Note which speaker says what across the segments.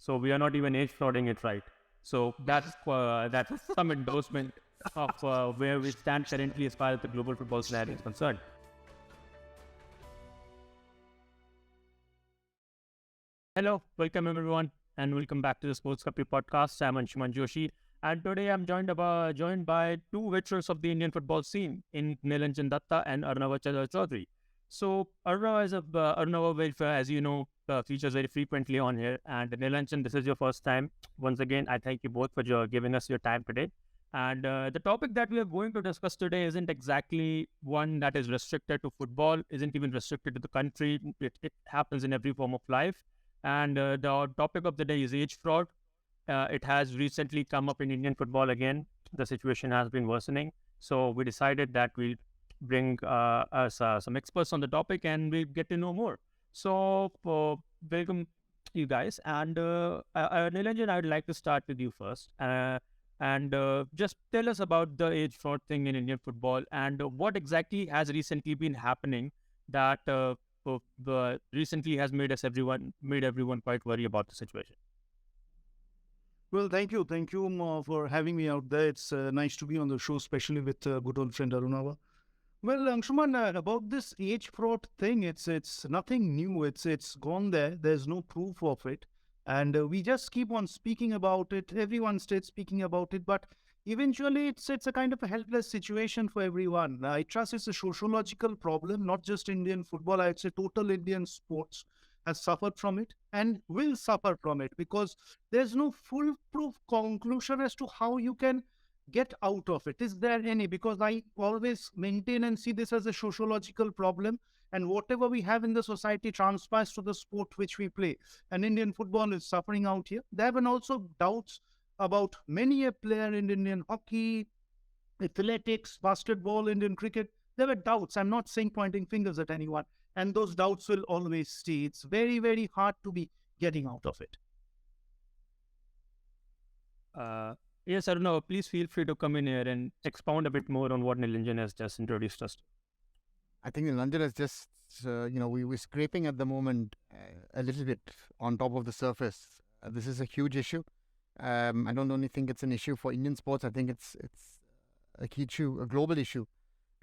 Speaker 1: So we are not even age frauding it, right? So that's some endorsement of where we stand currently as far as the global football scenario is concerned. Hello, welcome everyone, and welcome back to the SportsKhabri podcast. I'm Anshuman Joshi, and today I'm joined by two veterans of the Indian football scene in Nilanjan Datta and Arunava Chaudhuri. So Arunava, as you know, features very frequently on here, and Nilanjan, this is your first time. Once again, I thank you both for giving us your time today. And the topic that we are going to discuss today isn't exactly one that is restricted to football, isn't even restricted to the country. It happens in every form of life. And the topic of the day is age fraud. It has recently come up in Indian football again. The situation has been worsening. So we decided that we'll bring some experts on the topic and we'll get to know more. So welcome you guys. And Nilanjan, I would like to start with you first. And just tell us about the age fraud thing in Indian football and what exactly has recently been happening that recently has made everyone quite worry about the situation.
Speaker 2: Well, thank you for having me out there. It's nice to be on the show, especially with good old friend Arunava. Well, Anshuman, about this age fraud thing, it's nothing new. It's gone there. There's no proof of it, and we just keep on speaking about it. Everyone starts speaking about it, but eventually it's a kind of a helpless situation for everyone. I trust it's a sociological problem, not just Indian football. I'd say total Indian sports has suffered from it and will suffer from it because there's no foolproof conclusion as to how you can get out of it. Is there any? Because I always maintain and see this as a sociological problem, and whatever we have in the society transpires to the sport which we play. And Indian football is suffering out here. There have been also doubts about many a player in Indian hockey, athletics, basketball, Indian cricket. There were doubts. I'm not saying pointing fingers at anyone. And those doubts will always stay. It's very, very hard to be getting out of it.
Speaker 1: Yes, Arunava, please feel free to come in here and expound a bit more on what Nilanjan has just introduced us to.
Speaker 3: I think Nilanjan has just, we're scraping at the moment a little bit on top of the surface. This is a huge issue. I don't only think it's an issue for Indian sports. I think it's a key issue, a global issue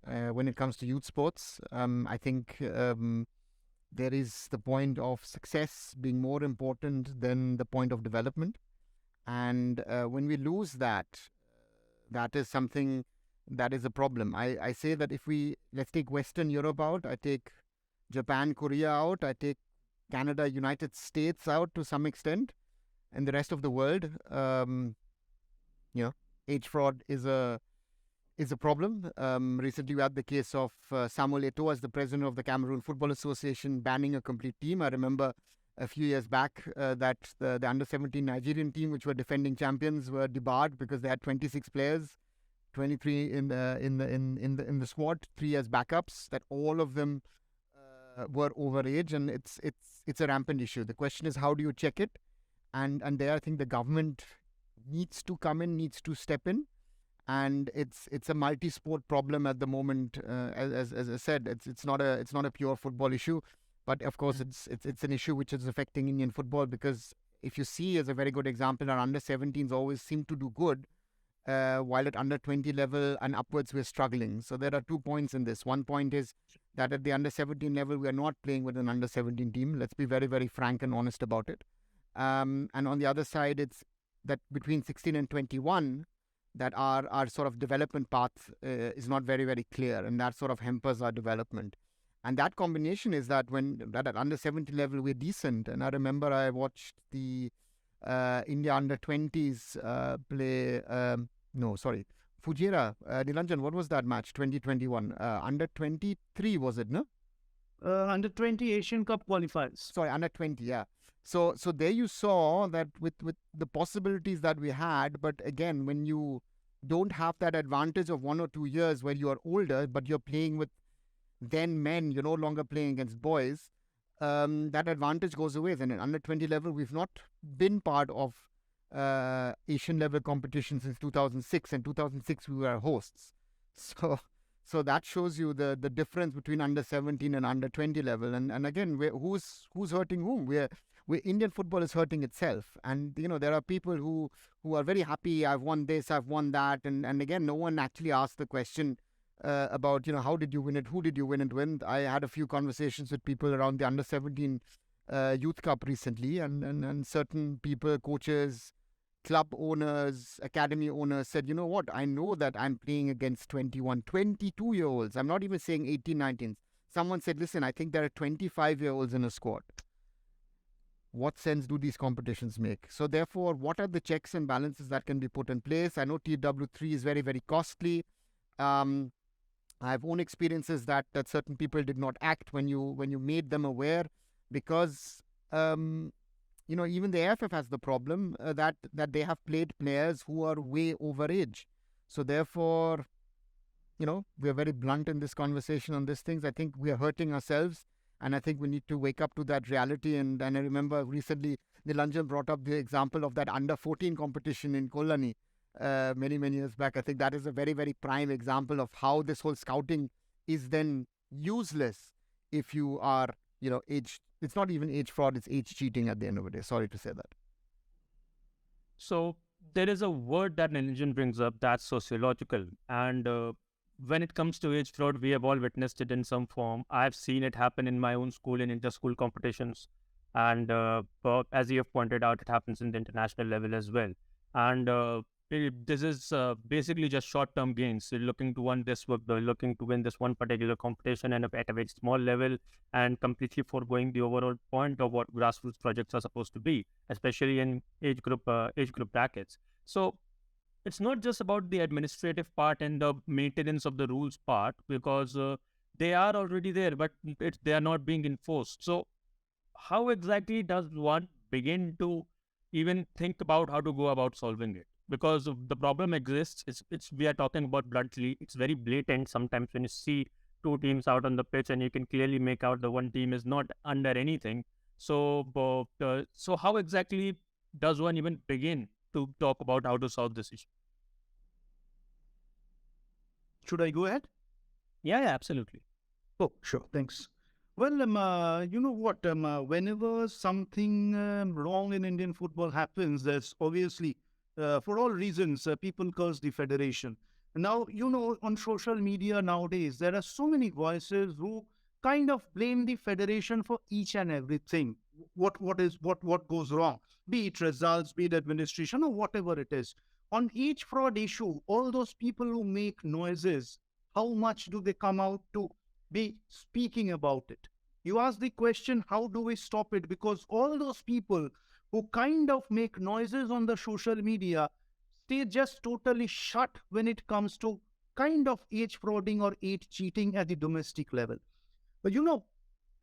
Speaker 3: when it comes to youth sports. I think there is the point of success being more important than the point of development. And when we lose that, that is something that is a problem. I say that let's take Western Europe out, I take Japan, Korea out, I take Canada, United States out to some extent, and the rest of the world, age fraud is a problem. Recently, we had the case of Samuel Eto'o as the president of the Cameroon Football Association banning a complete team. I remember a few years back that the under-17 Nigerian team, which were defending champions, were debarred because they had 26 players, 23 in the squad, 3 as backups. That all of them were overage, and it's a rampant issue. The question is, how do you check it? And there, I think the government needs to come in, needs to step in, and it's a multi-sport problem at the moment. As I said, it's not a pure football issue, but of course it's an issue which is affecting Indian football, because if you see, as a very good example, our under-17s always seem to do good, while at under-20 level and upwards we're struggling. So there are 2 points in this. One point is that at the under-17 level we are not playing with an under-17 team. Let's be very, very frank and honest about it. And on the other side, it's that between 16 and 21, that our sort of development path is not very, very clear, and that sort of hampers our development. And that combination is that at under 70 level we're decent. And I remember I watched the India under 20s play. Fujairah. Nilanjan, what was that match? 2021. Under 23 was it? No.
Speaker 2: Under 20 Asian Cup qualifiers.
Speaker 3: Sorry, under 20. Yeah. So there you saw that with the possibilities that we had, but again, when you don't have that advantage of 1 or 2 years where you are older, but you're playing with then men, you're no longer playing against boys, that advantage goes away. Then at under 20 level, we've not been part of Asian level competition since 2006, and 2006 we were hosts. So that shows you the difference between under 17 and under 20 level. And again, who's hurting whom? Indian football is hurting itself. And, there are people who are very happy, I've won this, I've won that. And again, no one actually asked the question about, how did you win it? Who did you win it with? I had a few conversations with people around the Under-17 Youth Cup recently, and certain people, coaches, club owners, academy owners said, you know what, I know that I'm playing against 21, 22-year-olds. I'm not even saying 18, 19. Someone said, listen, I think there are 25-year-olds in a squad. What sense do these competitions make? So therefore, what are the checks and balances that can be put in place? I know TW3 is very, very costly. I have own experiences that certain people did not act when you made them aware, because even the AFF has the problem that they have played players who are way over age. So therefore, we are very blunt in this conversation on these things. I think we are hurting ourselves, and I think we need to wake up to that reality. And I remember recently Nilanjan brought up the example of that under-14 competition in Kolani many, many years back. I think that is a very, very prime example of how this whole scouting is then useless if you are, age. It's not even age fraud, it's age cheating at the end of the day. Sorry to say that.
Speaker 1: So there is a word that Nilanjan brings up, that's sociological. And when it comes to age fraud, we have all witnessed it in some form. I've seen it happen in my own school in inter-school competitions. And as you have pointed out, it happens in the international level as well. And this is basically just short-term gains. You're looking to win this one particular competition and at a very small level, and completely foregoing the overall point of what grassroots projects are supposed to be, especially in age group brackets. So it's not just about the administrative part and the maintenance of the rules part, because they are already there, but they are not being enforced. So how exactly does one begin to even think about how to go about solving it? Because the problem exists. We are talking about bluntly. It's very blatant sometimes when you see two teams out on the pitch and you can clearly make out the one team is not under anything. So how exactly does one even begin to talk about how to solve this issue?
Speaker 2: Should I go ahead?
Speaker 1: Yeah, absolutely.
Speaker 2: Oh, sure. Thanks. Well, you know what? Whenever something wrong in Indian football happens, there's obviously, for all reasons, people curse the federation. Now, on social media nowadays, there are so many voices who kind of blame the federation for each and everything. What goes wrong? Be it results, be it administration, or whatever it is. On each fraud issue, all those people who make noises, how much do they come out to be speaking about it? You ask the question, how do we stop it? Because all those people who kind of make noises on the social media stay just totally shut when it comes to kind of age frauding or age cheating at the domestic level. But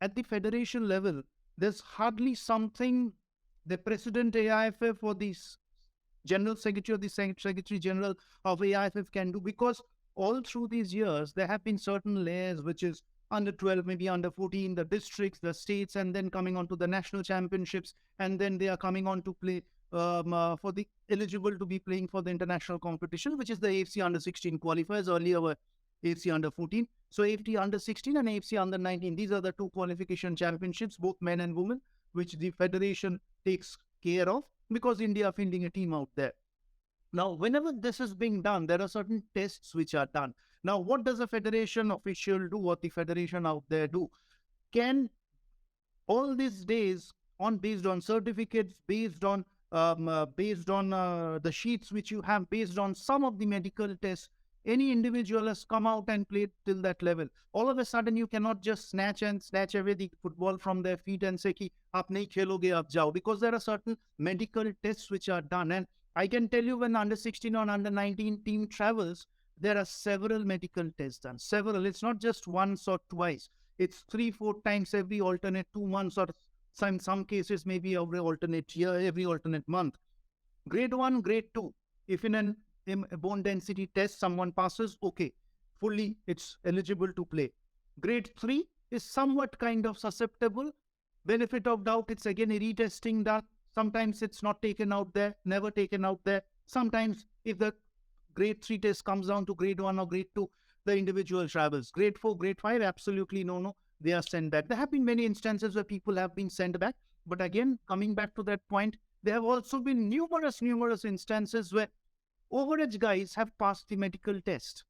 Speaker 2: at the federation level, there's hardly something the president AIFF or the general secretary or the secretary general of AIFF can do, because all through these years, there have been certain layers, which is under 12, maybe under 14, the districts, the states, and then coming on to the national championships. And then they are coming on to play for the eligible to be playing for the international competition, which is the AFC under 16 qualifiers. Earlier were AFC under 14. So AFC under 16 and AFC under 19. These are the two qualification championships, both men and women, which the federation takes care of, because India are fielding a team out there. Now, whenever this is being done, there are certain tests which are done. Now, what does a federation official do? What the federation out there do? Can all these days, based on certificates, based on the sheets which you have, based on some of the medical tests, any individual has come out and played till that level. All of a sudden, you cannot just snatch away the football from their feet and say, "Ki aap nahi kheloge, aap jao," because there are certain medical tests which are done. And I can tell you, when under 16 or under 19 team travels, there are several medical tests done. Several. It's not just once or twice. It's 3-4 times every alternate 2 months, or in some cases maybe every alternate year, every alternate month. Grade 1, grade 2. If in a bone density test someone passes, okay, fully it's eligible to play. Grade 3 is somewhat kind of susceptible. Benefit of doubt, it's again a retesting done. Sometimes it's not taken out there, never taken out there. Sometimes if the grade 3 test comes down to grade 1 or grade 2, the individual travels. Grade 4, grade 5, absolutely no, they are sent back. There have been many instances where people have been sent back. But again, coming back to that point, there have also been numerous instances where overage guys have passed the medical test.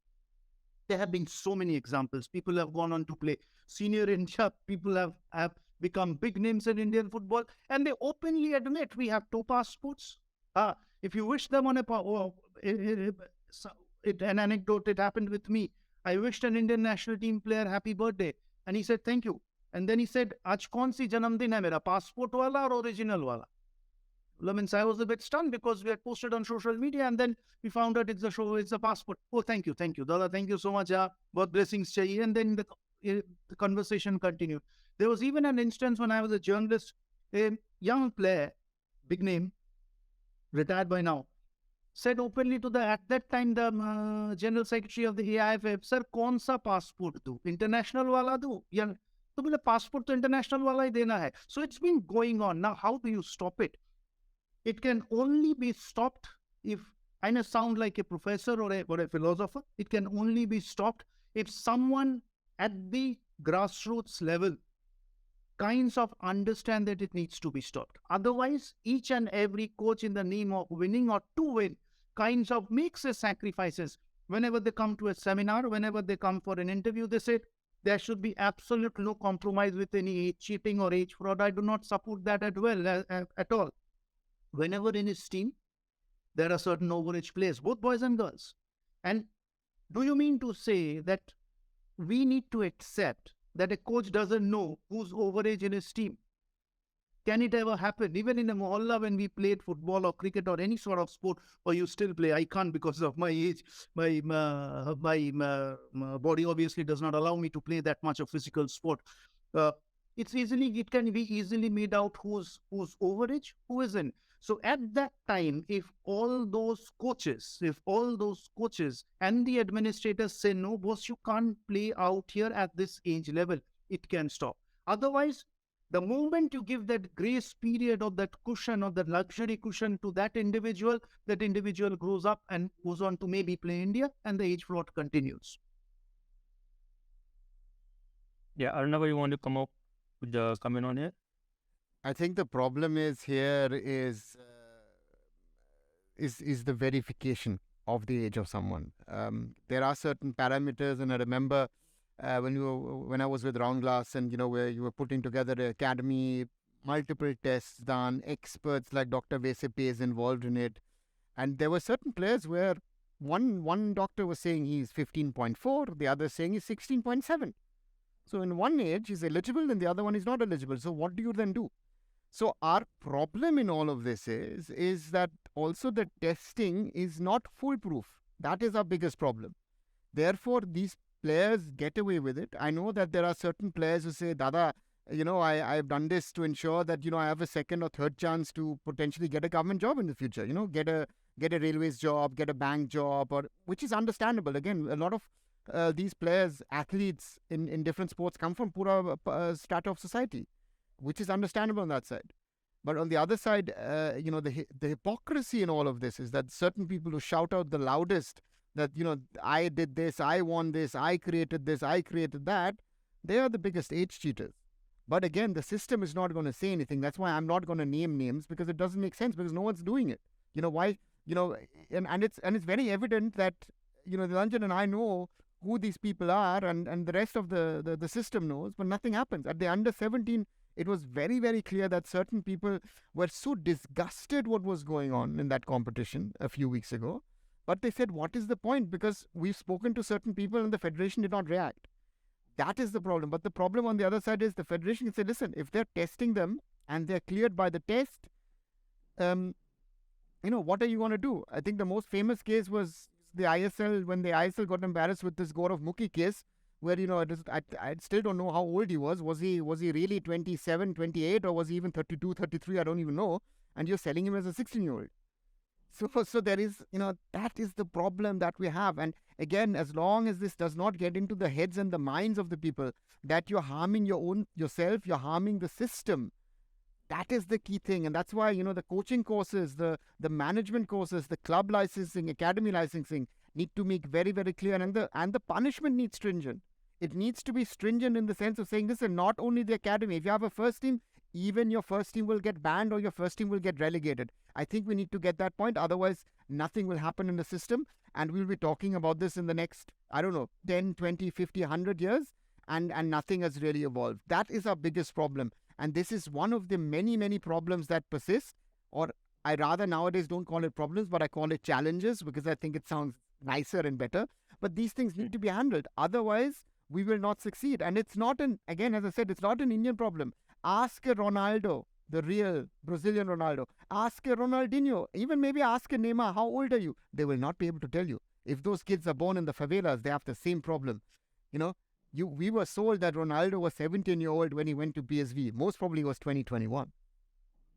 Speaker 2: There have been so many examples. People have gone on to play senior India. People have become big names in Indian football, and they openly admit we have two passports. If you wish them on an anecdote, it happened with me. I wished an Indian national team player happy birthday, and he said thank you. And then he said, "Aaj kaun si janamdin hai mera, passport wala or original wala?" Means I was a bit stunned because we had posted on social media and then we found out it's a passport. Oh, thank you, Dada, thank you so much. Both blessings chahiye. And then the conversation continued. There was even an instance when I was a journalist, a young player, big name, retired by now, said openly to at that time the general secretary of the AIFF, "Sir, kaun sa passport do? International wala do?" Yeah. So बोले passport to international wala hi dena hai. So it's been going on. Now, how do you stop it? It can only be stopped if, I know sound like a professor or a philosopher, it can only be stopped if someone at the grassroots level kinds of understand that it needs to be stopped. Otherwise, each and every coach in the name of winning or to win kinds of makes the sacrifices. Whenever they come to a seminar, whenever they come for an interview, they say there should be absolute no compromise with any age cheating or age fraud. I do not support that at all. Whenever in his team, there are certain overage players, both boys and girls. And do you mean to say that we need to accept that a coach doesn't know who's overage in his team? Can it ever happen? Even in a mohalla when we played football or cricket or any sort of sport, or you still play, I can't because of my age. My body obviously does not allow me to play that much of physical sport. It can be easily made out who's overage, who isn't. So at that time, if all those coaches and the administrators say, "No, boss, you can't play out here at this age level," it can stop. Otherwise, the moment you give that grace period or that cushion or that luxury cushion to that individual grows up and goes on to maybe play India, and the age fraud continues.
Speaker 1: Yeah, Arunava, you want to come up with the comment on here?
Speaker 3: I think the problem is the verification of the age of someone. There are certain parameters, and I remember when I was with RoundGlass, and where you were putting together an academy, multiple tests done, experts like Dr. Vesepe is involved in it, and there were certain players where one doctor was saying he's 15.4, the other saying he's 16.7. So in one age he's eligible and the other one is not eligible. So what do you then do? So our problem in all of this is that also the testing is not foolproof. That is our biggest problem. Therefore, these players get away with it. I know that there are certain players who say, "Dada, I've done this to ensure that, I have a second or third chance to potentially get a government job in the future, get a railways job, get a bank job," which is understandable. Again, a lot of these players, athletes in different sports come from pura strata of society, which is understandable on that side. But on the other side, the hypocrisy in all of this is that certain people who shout out the loudest that, "I did this, I won this, I created that," they are the biggest age cheaters. But again, the system is not going to say anything. That's why I'm not going to name names, because it doesn't make sense, because no one's doing it. Why? And it's very evident that, Nilanjan and I know who these people are, and the rest of the system knows, but nothing happens. At the under 17, it was very, very clear that certain people were so disgusted what was going on in that competition a few weeks ago. But they said, what is the point? Because we've spoken to certain people and the federation did not react. That is the problem. But the problem on the other side is the federation can say, listen, if they're testing them and they're cleared by the test, what are you going to do? I think the most famous case was the ISL, when the ISL got embarrassed with this Gaurav Mukhi case, where, I still don't know how old he was. Was he really 27, 28, or was he even 32, 33? I don't even know. And you're selling him as a 16-year-old. So there is, that is the problem that we have. And again, as long as this does not get into the heads and the minds of the people, that you're harming yourself, you're harming the system. That is the key thing. And that's why, the coaching courses, the management courses, the club licensing, academy licensing need to make very, very clear. And the punishment needs stringent. It needs to be stringent in the sense of saying, listen, not only the academy. If you have a first team, even your first team will get banned or your first team will get relegated. I think we need to get that point. Otherwise, nothing will happen in the system. And we'll be talking about this in the next, 10, 20, 50, 100 years. And nothing has really evolved. That is our biggest problem. And this is one of the many, many problems that persist. Or I rather nowadays don't call it problems, but I call it challenges, because I think it sounds nicer and better. But these things need to be handled. Otherwise, we will not succeed. And it's not again, as I said, it's not an Indian problem. Ask a Ronaldo, the real Brazilian Ronaldo. Ask a Ronaldinho. Even maybe ask a Neymar, how old are you? They will not be able to tell you. If those kids are born in the favelas, they have the same problem. We were sold that Ronaldo was 17-year-old when he went to PSV. Most probably he was 2021.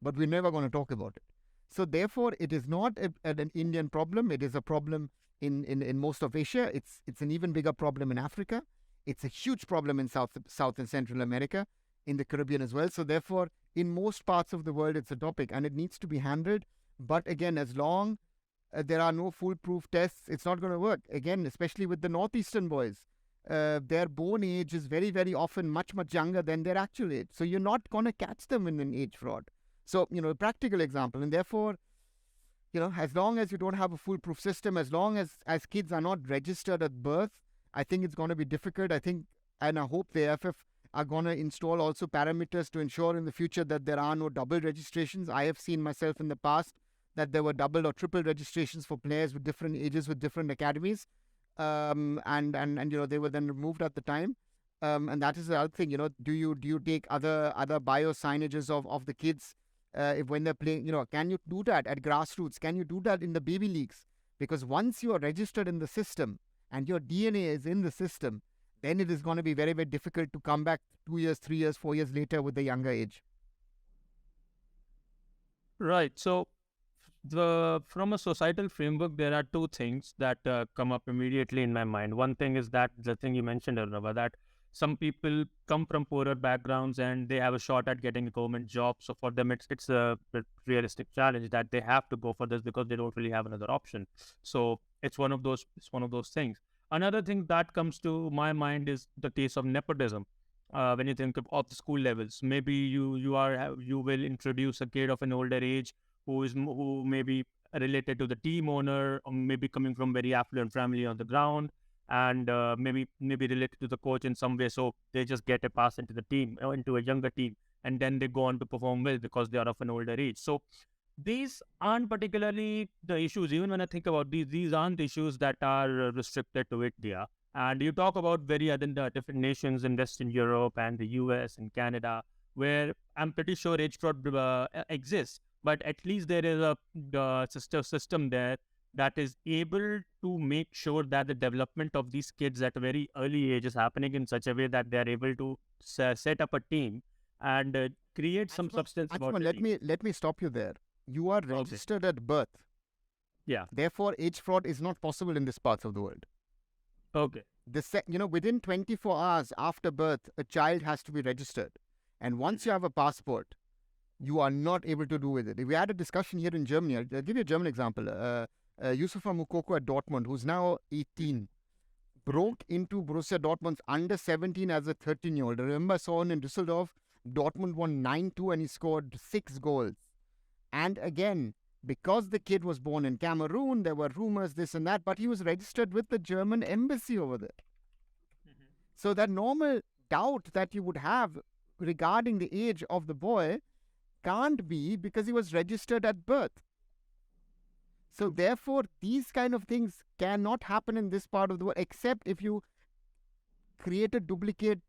Speaker 3: But we're never going to talk about it. So therefore, it is not an Indian problem. It is a problem in most of Asia. It's an even bigger problem in Africa. It's a huge problem in South and Central America, in the Caribbean as well. So therefore, in most parts of the world, it's a topic and it needs to be handled. But again, as long there are no foolproof tests, it's not going to work. Again, especially with the Northeastern boys. Their born age is very, very often much, much younger than their actual age. So you're not going to catch them in an age fraud. So, a practical example. And therefore, as long as you don't have a foolproof system, as long as kids are not registered at birth, I think it's going to be difficult. I think, and I hope the AFF are going to install also parameters to ensure in the future that there are no double registrations. I have seen myself in the past that there were double or triple registrations for players with different ages, with different academies. And they were then removed at the time. And that is the other thing, do you take other bio signages of the kids when they're playing, can you do that at grassroots? Can you do that in the baby leagues? Because once you are registered in the system and your DNA is in the system, then it is going to be very, very difficult to come back 2 years, 3 years, 4 years later with a younger age.
Speaker 1: Right. So from a societal framework, there are two things that come up immediately in my mind. One thing is that the thing you mentioned, Arunava, that some people come from poorer backgrounds and they have a shot at getting a government job. So for them, it's a realistic challenge that they have to go for this because they don't really have another option. So it's one of those things. Another thing that comes to my mind is the case of nepotism. When you think of the school levels, maybe you will introduce a kid of an older age who may be related to the team owner, or maybe coming from very affluent family on the ground, and maybe related to the coach in some way. So they just get a pass into the team, or into a younger team, and then they go on to perform well because they are of an older age. So these aren't particularly the issues. Even when I think about these aren't issues that are restricted to India. And you talk about very other different nations in Western Europe and the US and Canada, where I'm pretty sure age fraud exists. But at least there is a system there that is able to make sure that the development of these kids at a very early age is happening in such a way that they are able to set up a team and create some substance about it.
Speaker 3: Let me stop you there. You are registered at birth.
Speaker 1: Yeah.
Speaker 3: Therefore, age fraud is not possible in these parts of the world.
Speaker 1: Okay.
Speaker 3: Within 24 hours after birth, a child has to be registered. And once you have a passport, you are not able to do with it. We had a discussion here in Germany. I'll give you a German example. Yusufa Mukoko at Dortmund, who's now 18, broke into Borussia Dortmund's under 17 as a 13-year-old. I remember I saw him in Düsseldorf. Dortmund won 9-2 and he scored 6 goals. And again, because the kid was born in Cameroon, there were rumors, this and that, but he was registered with the German embassy over there. Mm-hmm. So that normal doubt that you would have regarding the age of the boy can't be, because he was registered at birth. So therefore, these kind of things cannot happen in this part of the world, except if you create a duplicate,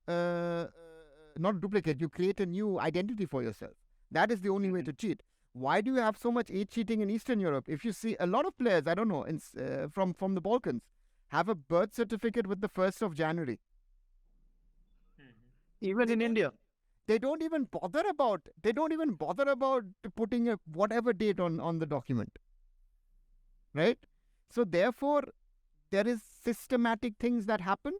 Speaker 3: not duplicate, you create a new identity for yourself. That is the only way to cheat. Why do you have so much age cheating in Eastern Europe? If you see a lot of players, I don't know, from the Balkans, have a birth certificate with the 1st of January.
Speaker 2: Even in India.
Speaker 3: They don't even bother about putting a whatever date on the document. Right? So therefore, there is systematic things that happen.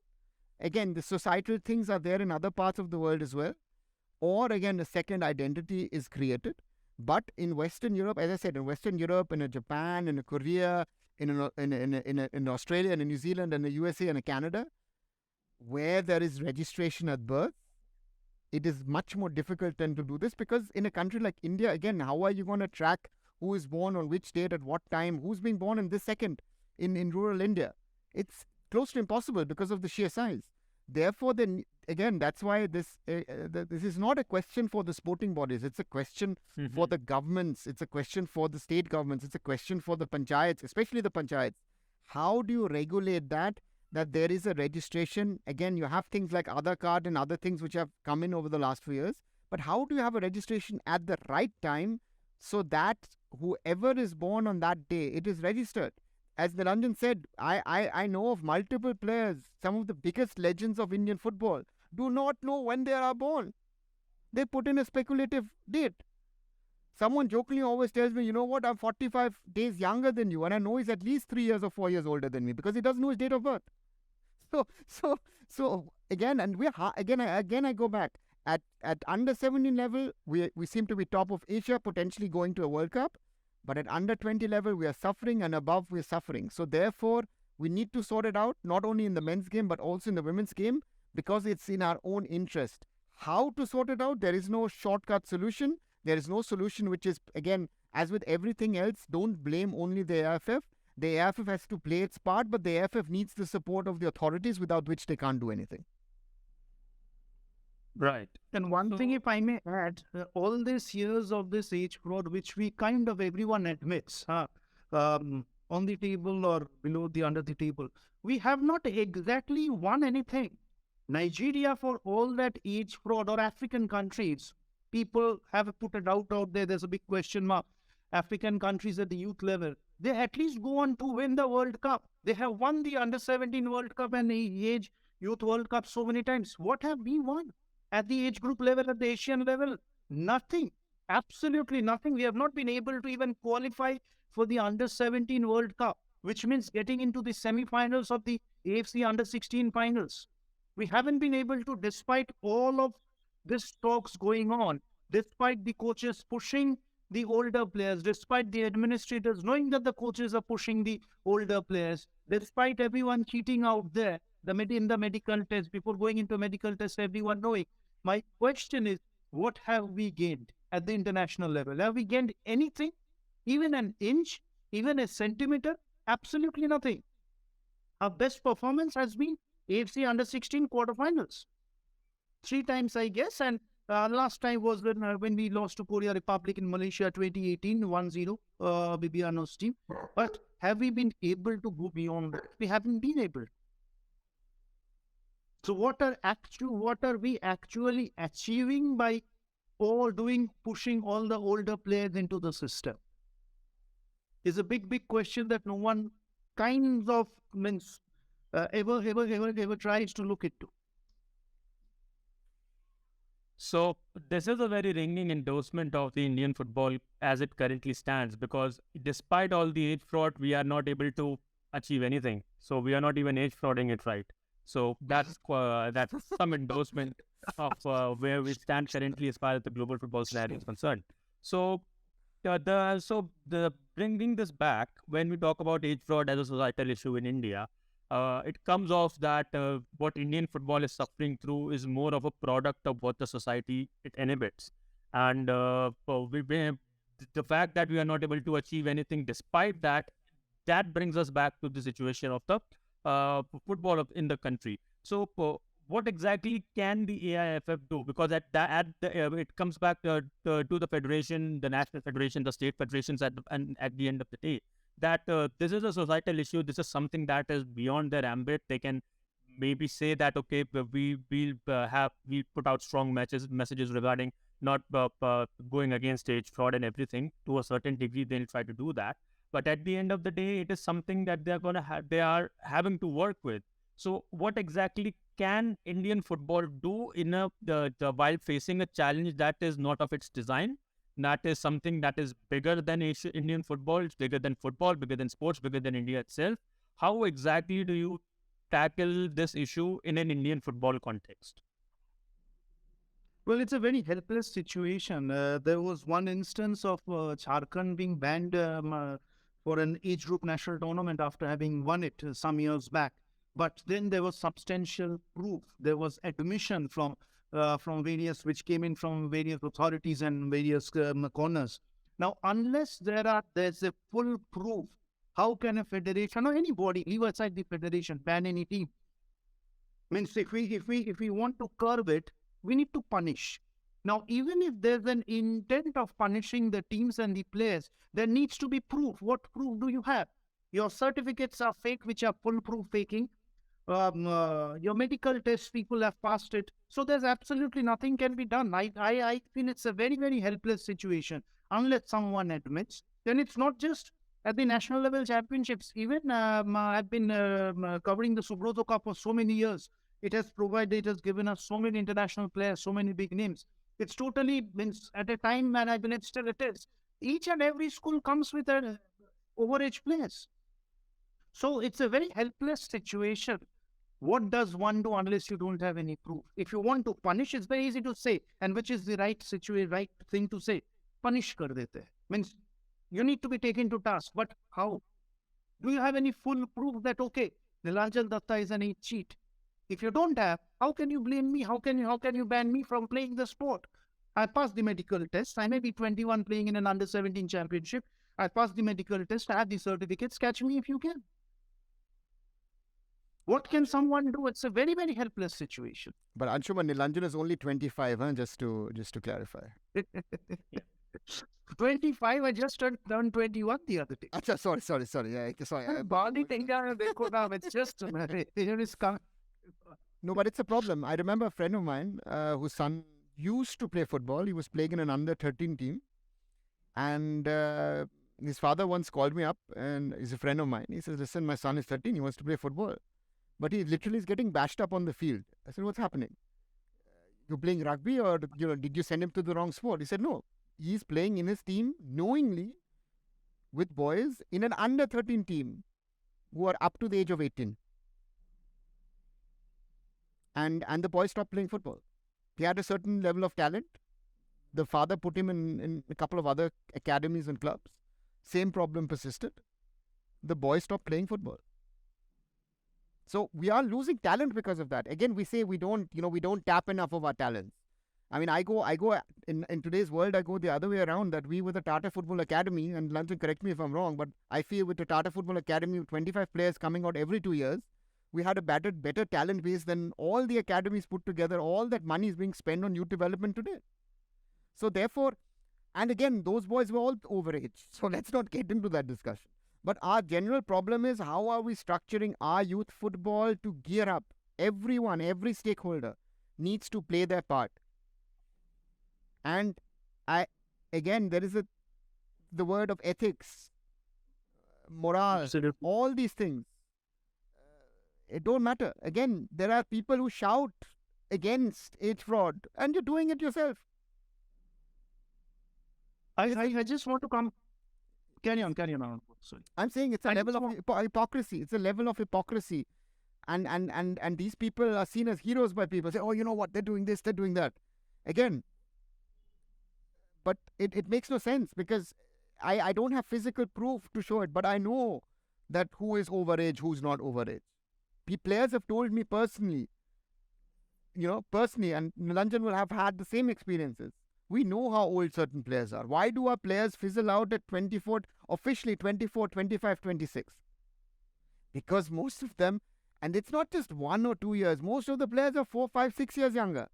Speaker 3: Again, the societal things are there in other parts of the world as well. Or again, a second identity is created. But in Western Europe, as I said, in Western Europe, in Japan, in Korea, in Australia, and in New Zealand, and the USA, and Canada, where there is registration at birth, it is much more difficult then to do this, because in a country like India, again, how are you going to track who is born on which date at what time, who's being born in this second in rural India? It's close to impossible because of the sheer size. Therefore, then again, that's why this is not a question for the sporting bodies. It's a question for the governments. It's a question for the state governments. It's a question for the panchayats, especially the panchayats. How do you regulate that there is a registration? Again, you have things like Aadhaar card and other things which have come in over the last few years. But how do you have a registration at the right time so that whoever is born on that day, it is registered? As Nilanjan said, I know of multiple players, some of the biggest legends of Indian football, do not know when they are born. They put in a speculative date. Someone jokingly always tells me, you know what, I'm 45 days younger than you, and I know he's at least 3 years or 4 years older than me because he doesn't know his date of birth. So again, and again I go back. At under 17 level, we seem to be top of Asia, potentially going to a World Cup. But at under 20 level, we are suffering, and above, we are suffering. So therefore, we need to sort it out, not only in the men's game, but also in the women's game, because it's in our own interest. How to sort it out? There is no shortcut solution. There is no solution which is, again, as with everything else, don't blame only the AFF. The AFF has to play its part, but the AFF needs the support of the authorities, without which they can't do anything.
Speaker 1: Right.
Speaker 2: And one thing, if I may add, all these years of this age fraud, which we kind of everyone admits, on the table or below the under the table, we have not exactly won anything. Nigeria, for all that age fraud, or African countries, people have put a doubt out there. There's a big question mark. African countries at the youth level, they at least go on to win the World Cup. They have won the under 17 World Cup and the age youth World Cup so many times. What have we won? At the age group level, at the Asian level, nothing. Absolutely nothing. We have not been able to even qualify for the under 17 World Cup, which means getting into the semi-finals of the AFC under 16 finals. We haven't been able to, despite all of this talks going on, despite the coaches pushing the older players, despite the administrators knowing that the coaches are pushing the older players, despite everyone cheating out there, in the medical test, before going into medical test, everyone knowing. My question is, what have we gained at the international level? Have we gained anything? Even an inch? Even a centimeter? Absolutely nothing. Our best performance has been AFC under 16 quarterfinals. 3 times, I guess, and last time was when we lost to Korea Republic in Malaysia 2018, 1-0, Bibiano's team. But have we been able to go beyond that? We haven't been able. So what are we actually achieving by pushing all the older players into the system? Is a big question that no one kind of ever tries to look into.
Speaker 1: So this is a very ringing endorsement of the Indian football as it currently stands, because despite all the age fraud, we are not able to achieve anything. So we are not even age frauding it right. So that's some endorsement of where we stand currently as far as the global football scenario is concerned. So bringing this back, when we talk about age fraud as a societal issue in India, it comes off that what Indian football is suffering through is more of a product of what the society it inhibits, and the fact that we are not able to achieve anything despite that brings us back to the situation of the football in the country. So what exactly can the AIFF do? Because it comes back to the federation, the national federation, the state federations at the end of the day, that this is a societal issue. This is something that is beyond their ambit. They can maybe say that, okay, we put out strong messages regarding not going against age fraud and everything. To a certain degree, they'll try to do that. But at the end of the day, it is something that they are having to work with. So what exactly can Indian football do while facing a challenge that is not of its design? That is something that is bigger than Indian football. It's bigger than football, bigger than sports, bigger than India itself. How exactly do you tackle this issue in an Indian football context?
Speaker 2: Well, it's a very helpless situation. There was one instance of Jharkhand being banned for an age group national tournament after having won it some years back. But then there was substantial proof. There was admission from from various, which came in from various authorities and various corners. Now, unless there's a full proof, how can a federation or anybody, leave aside the federation, ban any team? Means if we want to curb it, we need to punish. Now, even if there's an intent of punishing the teams and the players, there needs to be proof. What proof do you have? Your certificates are fake, which are foolproof faking. Your medical tests, people have passed it. So there's absolutely nothing can be done. I feel it's a very, very helpless situation. Unless someone admits, then it's not just at the national level championships. Even I've been covering the Subroto Cup for so many years. It has given us so many international players, so many big names. It's totally means at a time, and I believe still it is. Each and every school comes with an overage players. So it's a very helpless situation. What does one do unless you don't have any proof? If you want to punish, it's very easy to say, and which is the right thing to say. Punish kar dete. Means you need to be taken to task. But how? Do you have any full proof that okay, Nilanjan Datta is an cheat? If you don't have, how can you blame me? How can you ban me from playing the sport? I passed the medical test. I may be 21 playing in an under-17 championship. I passed the medical test. I have the certificates. Catch me if you can. What can someone do? It's a very, very helpless situation.
Speaker 3: But Anshuman, Nilanjan is only 25, huh? Just to clarify.
Speaker 2: 25, I just turned 21 the other day.
Speaker 3: Achha, sorry. Yeah, sorry.
Speaker 2: Body thing, it's just
Speaker 3: No, but it's a problem. I remember a friend of mine whose son used to play football. He was playing in an under-13 team. And his father once called me up, and he's a friend of mine. He says, listen, my son is 13. He wants to play football. But he literally is getting bashed up on the field. I said, what's happening? You're playing rugby, or did you send him to the wrong sport? He said, no. He's playing in his team knowingly with boys in an under-13 team who are up to the age of 18. And the boy stopped playing football. He had a certain level of talent. The father put him in a couple of other academies and clubs. Same problem persisted. The boy stopped playing football. So we are losing talent because of that. Again, we say we don't tap enough of our talents. I mean, I go in today's world, I go the other way around, that we with the Tata Football Academy, and Nilanjan, correct me if I'm wrong, but I feel with the Tata Football Academy, 25 players coming out every 2 years, we had a better talent base than all the academies put together. All that money is being spent on youth development today. So therefore, and again, those boys were all overage. So let's not get into that discussion. But our general problem is, how are we structuring our youth football to gear up? Everyone, every stakeholder needs to play their part. And there is the word of ethics, morale, all these things. It don't matter. Again, there are people who shout against age fraud, and you're doing it yourself.
Speaker 2: I just want to come. Carry on. Sorry.
Speaker 3: I'm saying it's a level of hypocrisy. It's a level of hypocrisy. And these people are seen as heroes by people. Say, oh, you know what? They're doing this, they're doing that. Again, but it makes no sense, because I don't have physical proof to show it, but I know that who is overage, who's not overage. Players have told me personally, and Nilanjan will have had the same experiences. We know how old certain players are. Why do our players fizzle out at 24, officially 24, 25, 26? Because most of them, and it's not just 1 or 2 years, most of the players are 4, 5, 6 years younger.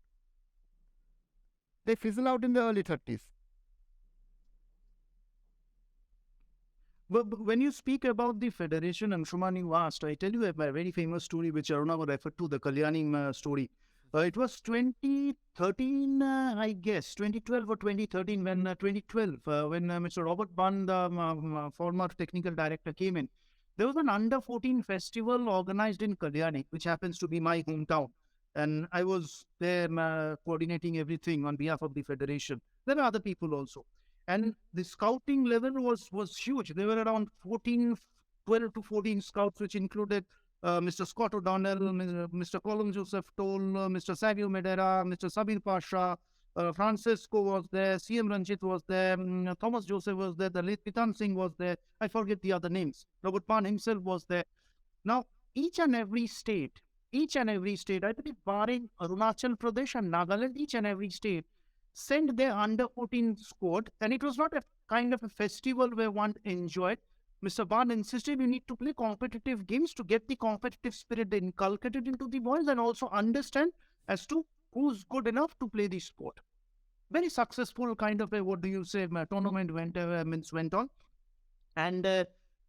Speaker 3: They fizzle out in the early 30s.
Speaker 2: But when you speak about the federation, Anshuman, you asked, I tell you a very famous story which Arunava referred to, the Kalyani story. It was 2013, I guess, 2012 or 2013, when Mr. Robert Bunn, the former technical director, came in. There was an under-14 festival organized in Kalyani, which happens to be my hometown. And I was there coordinating everything on behalf of the federation. There are other people also. And the scouting level was huge. There were around 12 to 14 scouts, which included Mr. Scott O'Donnell, Mr. Colin Joseph Toll, Mr. Savio Medera, Mr. Sabir Pasha, Francisco was there, CM Ranjit was there, Thomas Joseph was there, the late Pitan Singh was there. I forget the other names. Robert Pan himself was there. Now, each and every state each and every state, I believe barring Arunachal Pradesh and Nagaland, each and every state sent their under 14 squad, and it was not a kind of a festival where one enjoyed. Mr. Ban insisted you need to play competitive games to get the competitive spirit inculcated into the boys and also understand as to who's good enough to play the sport. Very successful kind of a, what do you say, tournament went on. And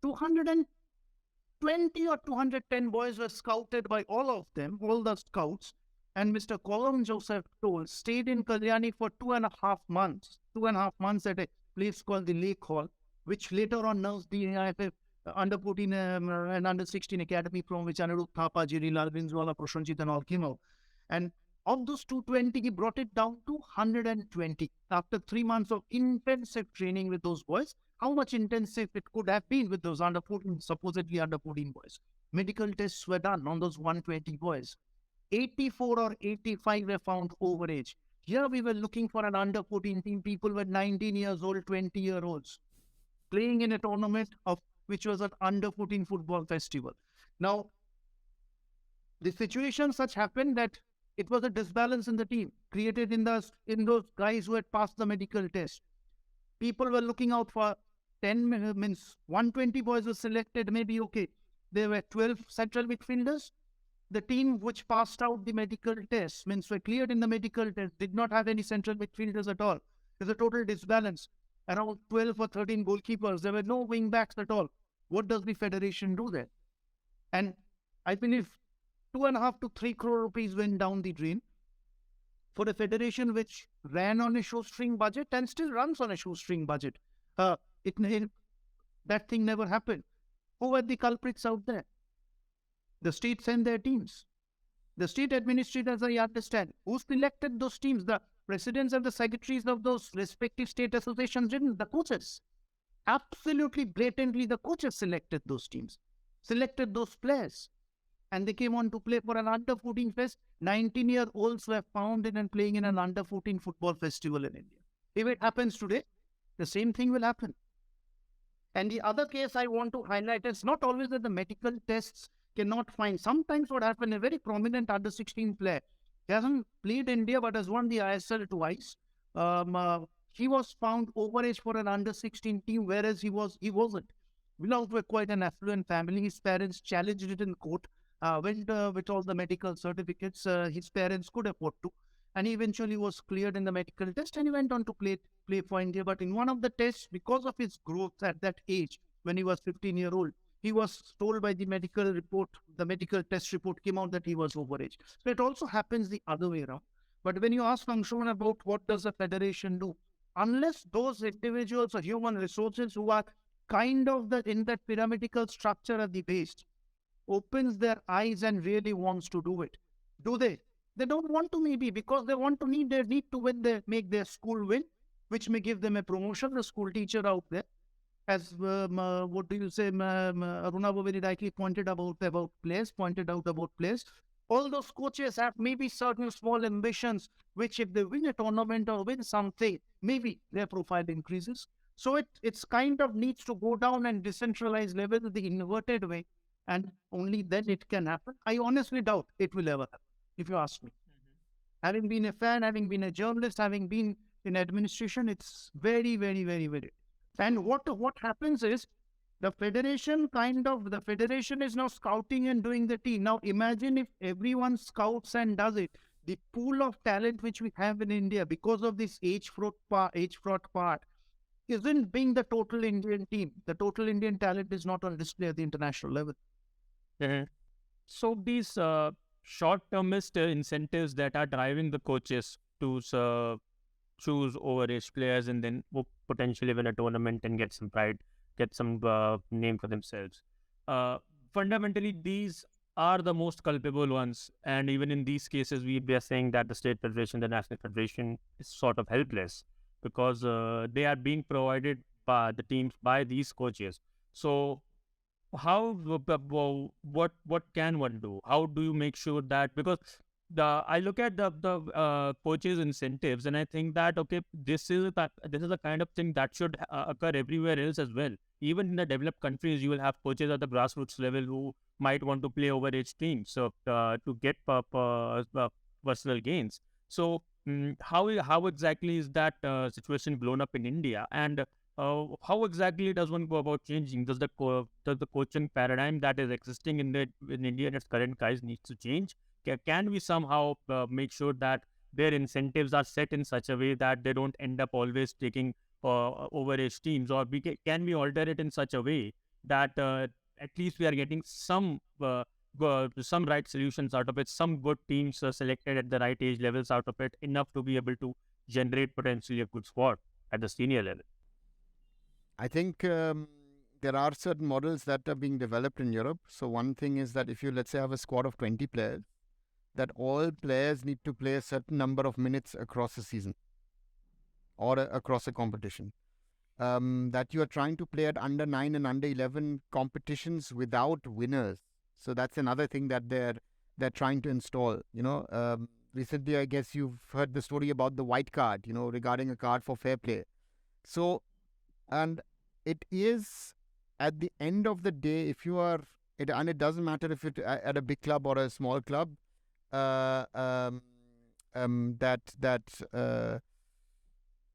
Speaker 2: 220 or 210 boys were scouted by all of them, all the scouts. And Mr. Colin Joseph Toll stayed in Kalyani for 2.5 months. 2.5 months at a place called the Lake Hall, which later on nursed the IFF under 14 and under 16 academy from which Anirudh Thapa, Jiri Lal, Vinswala, Prashanjit and all came out. And of those 220, he brought it down to 120 after 3 months of intensive training with those boys. How much intensive it could have been with those under 14, supposedly under 14 boys. Medical tests were done on those 120 boys. 84 or 85 were found overage. Here we were looking for an under 14 team. People were 19 years old, 20-year-olds playing in a tournament of which was an under 14 football festival. Now, the situation such happened that it was a disbalance in the team created in those guys who had passed the medical test. People were looking out for 120 boys were selected, maybe okay. There were 12 central midfielders. The team which passed out the medical test, were cleared in the medical test, did not have any central midfielders at all. There's a total disbalance. Around 12 or 13 goalkeepers. There were no wing backs at all. What does the federation do there? And I believe 2.5 to 3 crore rupees went down the drain for a federation which ran on a shoestring budget and still runs on a shoestring budget. That thing never happened. Who were the culprits out there? The state sent their teams. The state administrators, I understand. Who selected those teams? The presidents and the secretaries of those respective state associations didn't. The coaches. Absolutely blatantly, the coaches selected those teams, selected those players. And they came on to play for an under 14 fest. 19-year-olds were found in and playing in an under 14 football festival in India. If it happens today, the same thing will happen. And the other case I want to highlight is not always that the medical tests cannot find. Sometimes what happened, a very prominent under 16 player, he hasn't played India but has won the ISL twice. He was found overage for an under 16 team, whereas he wasn't. Belonged to quite an affluent family. His parents challenged it in court. Went with all the medical certificates his parents could afford to, and he eventually was cleared in the medical test and he went on to play for India. But in one of the tests, because of his growth at that age, when he was 15-year-old, he was told by the medical test report came out that he was overage. So it also happens the other way around. But when you ask Anshuman about what does a federation do, unless those individuals or human resources who are kind of in that pyramidal structure at the base opens their eyes and really wants to do it. Do they? They don't want to, maybe because they need to win, make their school win, which may give them a promotion. The school teacher out there, as Arunava very rightly pointed out about players. All those coaches have maybe certain small ambitions, which if they win a tournament or win something, maybe their profile increases. So it's kind of needs to go down and decentralize level the inverted way. And only then it can happen. I honestly doubt it will ever happen, if you ask me. Having been a fan, having been a journalist, having been in administration, it's very, very, very, very. And what happens is the federation is now scouting and doing the team. Now imagine if everyone scouts and does it. The pool of talent which we have in India because of this age fraud part isn't being the total Indian team. The total Indian talent is not on display at the international level.
Speaker 1: So these short-termist incentives that are driving the coaches to choose overage players and then potentially win a tournament and get some pride, get some name for themselves. Fundamentally, these are the most culpable ones. And even in these cases, we are saying that the state federation, the national federation is sort of helpless because they are being provided by the teams by these coaches. So what can one do? How do you make sure that, because I look at the coaches' incentives, and I think that okay, this is the kind of thing that should occur everywhere else as well. Even in the developed countries, you will have coaches at the grassroots level who might want to play over age teams, so to get personal gains. So how exactly is that situation blown up in India, and how exactly does one go about changing? Does the coaching paradigm that is existing in India in its current guise needs to change? Can we somehow make sure that their incentives are set in such a way that they don't end up always taking overage teams, or can we alter it in such a way that at least we are getting some right solutions out of it, some good teams selected at the right age levels out of it, enough to be able to generate potentially a good squad at the senior level?
Speaker 3: I think there are certain models that are being developed in Europe. So one thing is that if you, let's say, have a squad of 20 players, that all players need to play a certain number of minutes across a season or across a competition. That you are trying to play at under 9 and under 11 competitions without winners. So that's another thing that they're trying to install. Recently, I guess you've heard the story about the white card, regarding a card for fair play. So, and it is at the end of the day, if you are, and it doesn't matter if it's at a big club or a small club,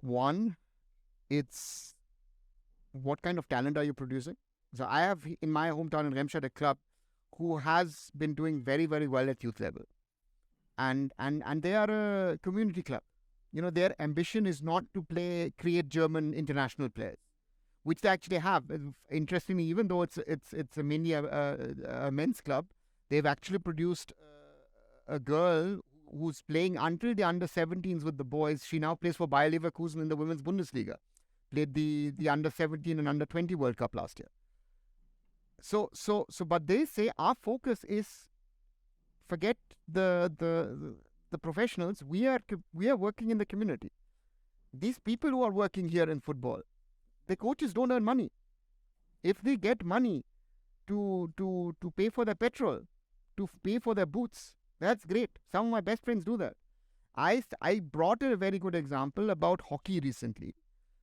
Speaker 3: one, it's what kind of talent are you producing? So I have in my hometown in Remscheid a club who has been doing very, very well at youth level. And they are a community club. Their ambition is not to create German international players, which they actually have. Interestingly, even though it's mainly a men's club, they've actually produced a girl who's playing until the under 17s with the boys. She now plays for Bayer Leverkusen in the women's Bundesliga. Played the under 17 and under 20 World Cup last year. So, but they say our focus is forget the professionals. We are working in the community. These people who are working here in football, the coaches don't earn money. If they get money to pay for their petrol, to pay for their boots, that's great. Some of my best friends do that. I brought a very good example about hockey recently.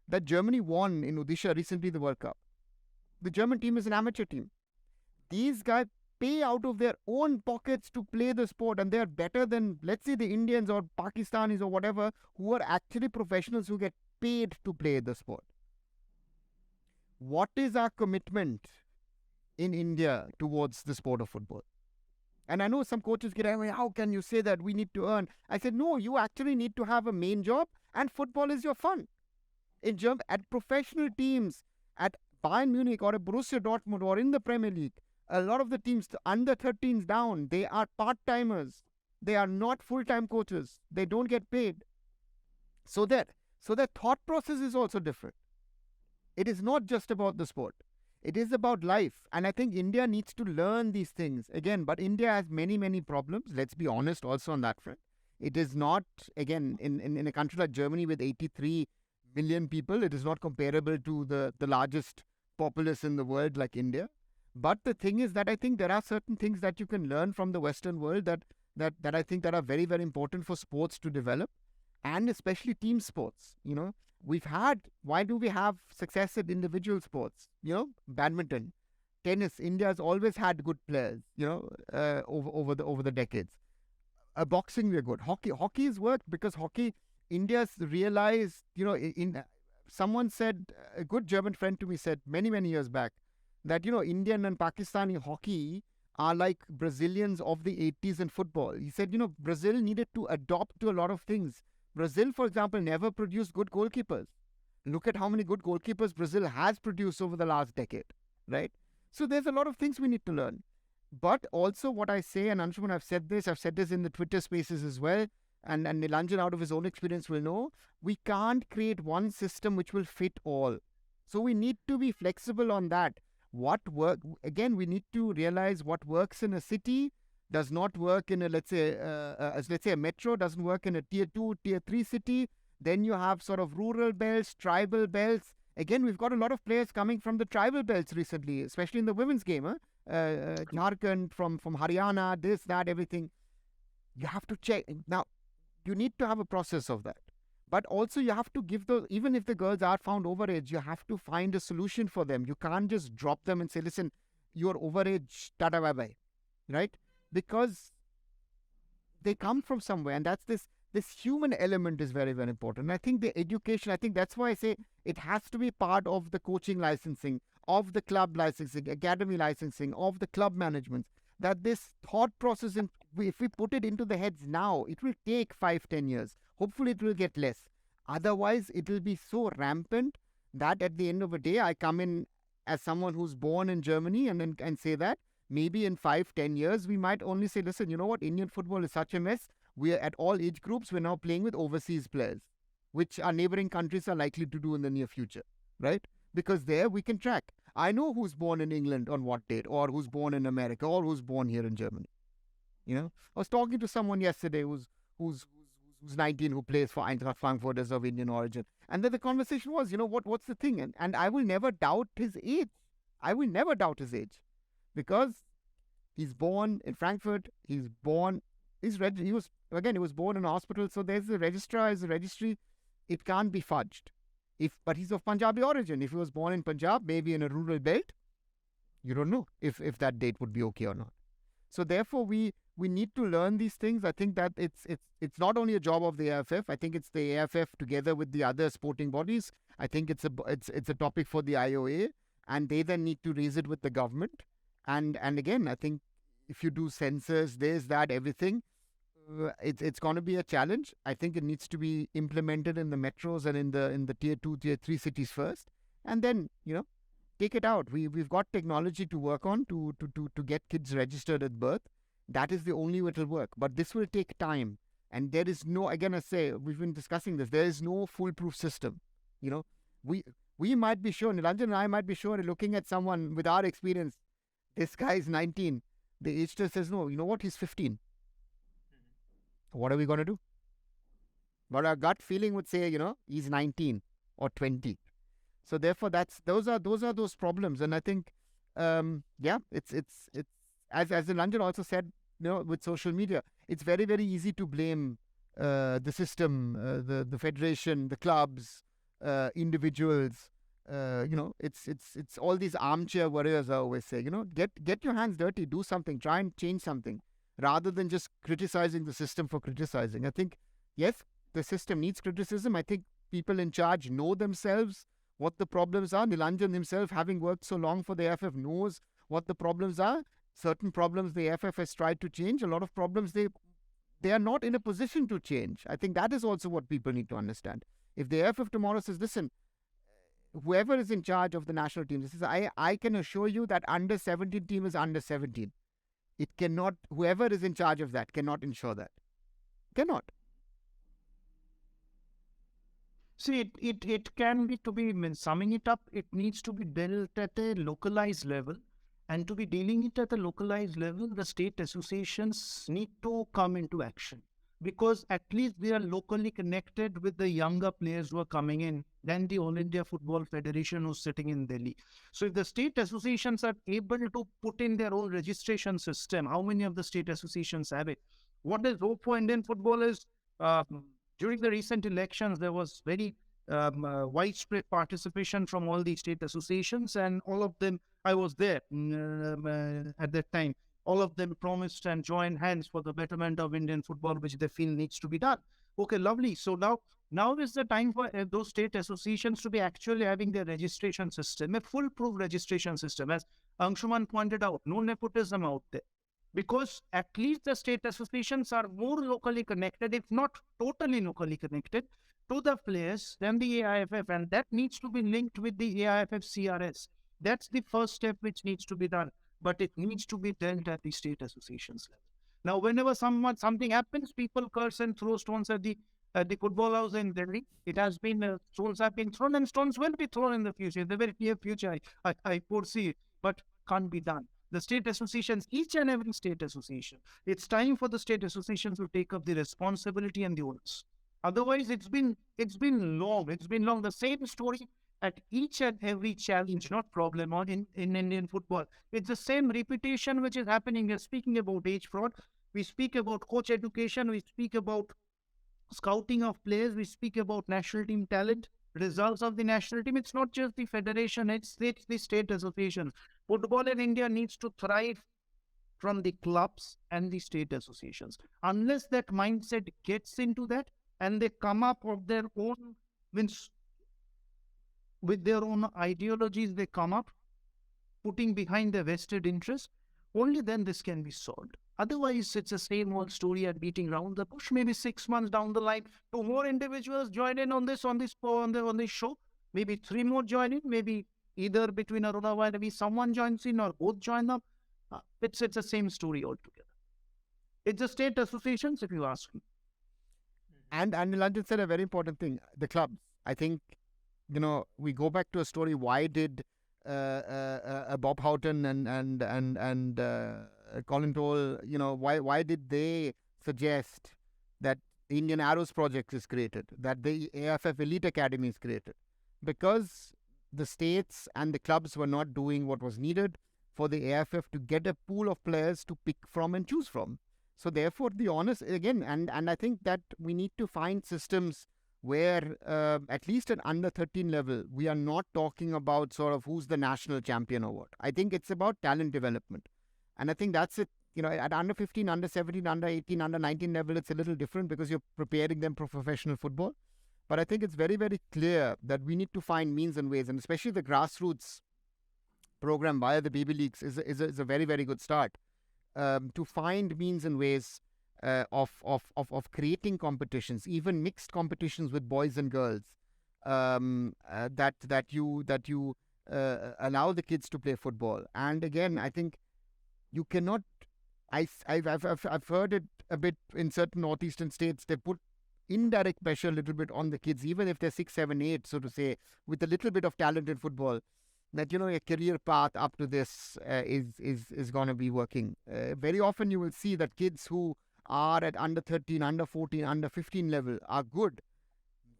Speaker 3: That Germany won in Odisha recently the World Cup. The German team is an amateur team. These guys pay out of their own pockets to play the sport, and they are better than, let's say, the Indians or Pakistanis or whatever, who are actually professionals who get paid to play the sport. What is our commitment in India towards the sport of football? And I know some coaches get angry, how can you say that we need to earn? I said, no, you actually need to have a main job, and football is your fun. At professional teams, at Bayern Munich or a Borussia Dortmund or in the Premier League, a lot of the teams, under 13s down, they are part-timers. They are not full-time coaches. They don't get paid. So their thought process is also different. It is not just about the sport. It is about life. And I think India needs to learn these things. Again, but India has many, many problems. Let's be honest also on that front. It is not, again, in a country like Germany with 83 million people, it is not comparable to the largest populace in the world like India. But the thing is that I think there are certain things that you can learn from the Western world that I think that are very, very important for sports to develop, and especially team sports. Why do we have success in individual sports? Badminton, tennis, India has always had good players, over the decades. Boxing, we're good. Hockey is worked because India's realized, someone said, a good German friend to me said many, many years back, that, Indian and Pakistani hockey are like Brazilians of the 80s in football. He said, Brazil needed to adopt to a lot of things. Brazil, for example, never produced good goalkeepers. Look at how many good goalkeepers Brazil has produced over the last decade, right? So there's a lot of things we need to learn. But also what I say, and Anshuman, I've said this in the Twitter spaces as well, and Nilanjan out of his own experience will know, we can't create one system which will fit all. So we need to be flexible on that. Again, we need to realize what works in a city does not work in a, let's say a metro, doesn't work in a tier 2, tier 3 city. Then you have sort of rural belts, tribal belts. Again, we've got a lot of players coming from the tribal belts recently, especially in the women's game. Jharkhand, from Haryana, this, that, everything. You have to check. Now, you need to have a process of that. But also you have to give those, even if the girls are found overage, you have to find a solution for them. You can't just drop them and say, listen, you're overage, tata bye bye, right? Because they come from somewhere, and that's this human element is very, very important. And I think the education, I think that's why I say it has to be part of the coaching licensing, of the club licensing, academy licensing, of the club management, that this thought process, if we put it into the heads now, it will take 5-10 years. Hopefully it will get less. Otherwise, it will be so rampant that at the end of the day, I come in as someone who's born in Germany and say that maybe in 5-10 years, we might only say, listen, you know what, Indian football is such a mess. We are at all age groups, we're now playing with overseas players, which our neighboring countries are likely to do in the near future, right? Because there we can track. I know who's born in England on what date, or who's born in America, or who's born here in Germany. You know, I was talking to someone yesterday who's 19, who plays for Eintracht Frankfurt, as of Indian origin. And then the conversation was, you know, what's the thing? And I will never doubt his age. I will never doubt his age. Because he's born in Frankfurt, he was born in a hospital, so there's a registrar, there's a registry. It can't be fudged. But he's of Punjabi origin. If he was born in Punjab, maybe in a rural belt, you don't know if that date would be okay or not. So therefore, we need to learn these things. I think that it's not only a job of the AFF. I think it's the AFF together with the other sporting bodies. I think it's a topic for the IOA, and they then need to raise it with the government. And again, I think if you do census, there's that, everything, it's going to be a challenge. I think it needs to be implemented in the metros and in the tier 2, tier 3 cities first, and then, you know, take it out. We've got technology to work on to get kids registered at birth. That is the only way it'll work. But this will take time, and there is no, again, I say, we've been discussing this, there is no foolproof system. You know, we might be sure, Nilanjan and I might be sure, looking at someone with our experience, this guy is 19. The age test says, no, you know what, he's 15. What are we going to do? But our gut feeling would say, you know, he's 19 or 20. So therefore, those are those problems. And I think, it's as Nilanjan also said, you know, with social media, it's very, very easy to blame the system, the federation, the clubs, individuals. You know, it's all these armchair warriors, I always say, you know, get your hands dirty, do something, try and change something, rather than just criticizing the system for criticizing. I think, yes, the system needs criticism. I think people in charge know themselves what the problems are. Nilanjan himself, having worked so long for the AFF, knows what the problems are. Certain problems the AFF has tried to change. A lot of problems they are not in a position to change. I think that is also what people need to understand. If the AFF tomorrow says, listen, whoever is in charge of the national team, this is, I can assure you that under 17 team is under 17. It cannot, whoever is in charge of that cannot ensure that. Cannot.
Speaker 2: See, it can be, summing it up, it needs to be dealt at a localized level. And to be dealing it at a localized level, the state associations need to come into action. Because at least they are locally connected with the younger players who are coming in than the All India Football Federation who's sitting in Delhi. So if the state associations are able to put in their own registration system, how many of the state associations have it? What is hope for Indian football is, during the recent elections, there was very widespread participation from all the state associations, and all of them, I was there at that time, all of them promised and joined hands for the betterment of Indian football, which they feel needs to be done. Okay, lovely. So now is the time for those state associations to be actually having their registration system, a foolproof registration system. As Anshuman pointed out, no nepotism out there. Because at least the state associations are more locally connected, if not totally locally connected, to the players than the AIFF. And that needs to be linked with the AIFF CRS. That's the first step which needs to be done. But it needs to be dealt at the state associations level. Now, whenever something happens, people curse and throw stones at the football house in Delhi. It has been, stones have been thrown, and stones will be thrown in the future. In the very near future, I foresee it, but can't be done. The state associations, each and every state association, it's time for the state associations to take up the responsibility and the onus. Otherwise, it's been long. It's been long. The same story at each and every challenge, not problem, or in Indian football. It's the same repetition which is happening. Speaking about age fraud, We speak about coach education. We speak about scouting of players. We speak about national team talent, results of the national team. It's not just the federation, it's the state associations. Football in India needs to thrive from the clubs and the state associations. Unless that mindset gets into that and they come up of their own, means with their own ideologies, they come up putting behind their vested interest, only then this can be solved. Otherwise, it's the same old story and beating around the bush. Maybe 6 months down the line, two more individuals join in on this show. Maybe three more join in. Maybe either between Arunava and maybe someone joins in or both join up. It's the same story altogether. It's the state associations, if you ask me.
Speaker 3: And Nilanjan said a very important thing: the clubs. I think we go back to a story. Why did Bob Houghton and Colin Toll, why did they suggest that the Indian Arrows Project is created, that the AFF Elite Academy is created? Because the states and the clubs were not doing what was needed for the AFF to get a pool of players to pick from and choose from. So therefore, the honest again, and I think that we need to find systems where at least at under 13 level, we are not talking about sort of who's the national champion or what. I think it's about talent development. And I think that's it. At under 15, under 17, under 18, under 19 level, it's a little different because you're preparing them for professional football. But I think it's very, very clear that we need to find means and ways, and especially the grassroots program via the baby leagues is a very, very good start to find means and ways of creating competitions, even mixed competitions with boys and girls, that you allow the kids to play football. And again, I think you cannot. I've heard it a bit in certain northeastern states. They put indirect pressure a little bit on the kids, even if they're 6, 7, 8, so to say, with a little bit of talent in football. That a career path up to this is going to be working. Very often you will see that kids who are at under 13, under 14, under 15 level are good,